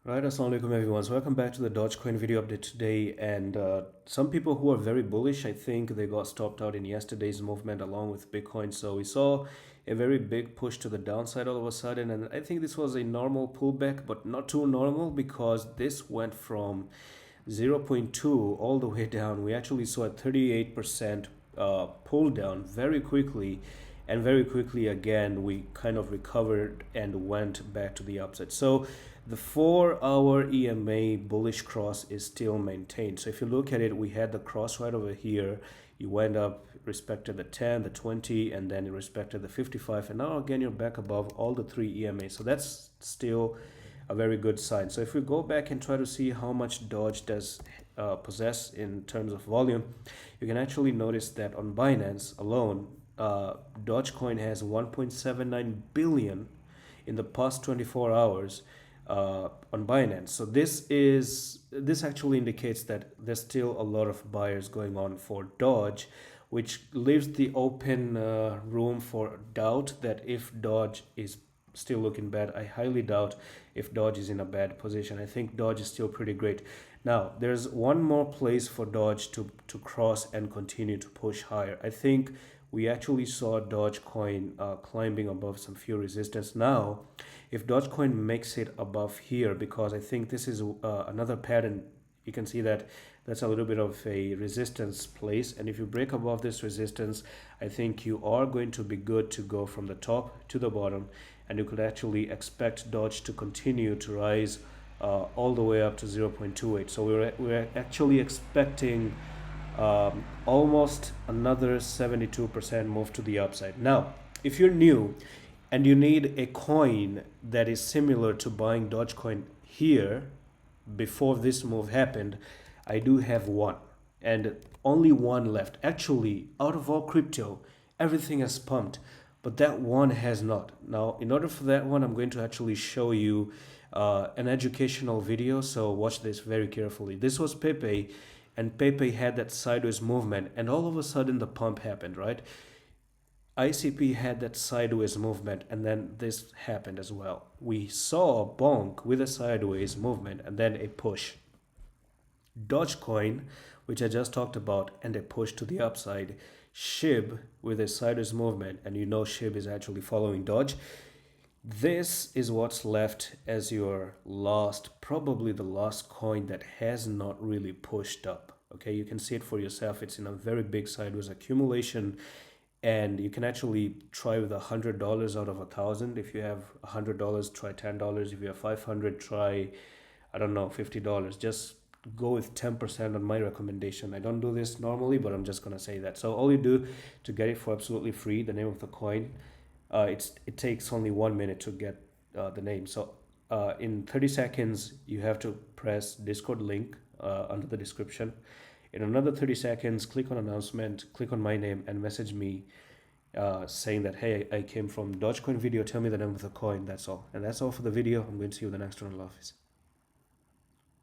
Right, assalamu alaikum everyone. So welcome back to the Dogecoin video update today. And some people who are very bullish, I think they got stopped out in yesterday's movement along with Bitcoin. So we saw a very big push to the downside all of a sudden, and I think this was a normal pullback, but not too normal because this went from zero point 0.2 all the way down. We actually saw a 38% pull down very quickly, and very quickly again we kind of recovered and went back to the upside. So the 4 hour EMA bullish cross is still maintained. So if you look at it, we had the cross right over here. You went up, respected the 10, the 20, and then you respected the 55, and now again you're back above all the three EMAs. So that's still a very good sign. So if we go back and try to see how much Doge does possess in terms of volume, you can actually notice that on Binance alone, Dogecoin has 1.79 billion in the past 24 hours on Binance. So this actually indicates that there's still a lot of buyers going on for Doge, which leaves the open room for doubt that if Doge is still looking bad. I highly doubt if Doge is in a bad position. I think Doge is still pretty great. Now, there's one more place for Doge to cross and continue to push higher. I think we actually saw Dogecoin climbing above some few resistance. Now, if Dogecoin makes it above here, because I think this is another pattern, you can see that that's a little bit of a resistance place, and if you break above this resistance, I think you are going to be good to go from the top to the bottom, and you could actually expect Doge to continue to rise all the way up to 0.28. So we're actually expecting almost another 72% move to the upside. Now, if you're new and you need a coin that is similar to buying Dogecoin here before this move happened, I do have one, and only one left. Actually, out of all crypto, everything has pumped, but that one has not. Now, in order for that one, I'm going to actually show you an educational video, so watch this very carefully. This was Pepe, and Pepe had that sideways movement, and all of a sudden the pump happened, right? ICP had that sideways movement, and then this happened as well. We saw bonk with a sideways movement and then a push. Dogecoin, which I just talked about, and a push to the upside. SHIB with a sideways movement, and you know SHIB is actually following Doge. This is what's left as your last, probably the last coin that has not really pushed up. Okay, you can see it for yourself. It's in a very big sideways accumulation, and you can actually try with $100 out of 1,000. If you have $100, try $10. If you have 500, try, I don't know, $50. Just go with 10% on my recommendation. I don't do this normally, but I'm just gonna say that. So all you do to get it for absolutely free, the name of the coin, it takes only 1 minute to get the name. So in 30 seconds, you have to press Discord link under the description. In another 30 seconds, click on announcement, click on my name, and message me saying that, hey, I came from Dogecoin video, tell me the name of the coin. That's all. And that's all for the video. I'm going to see you in the next one in the office.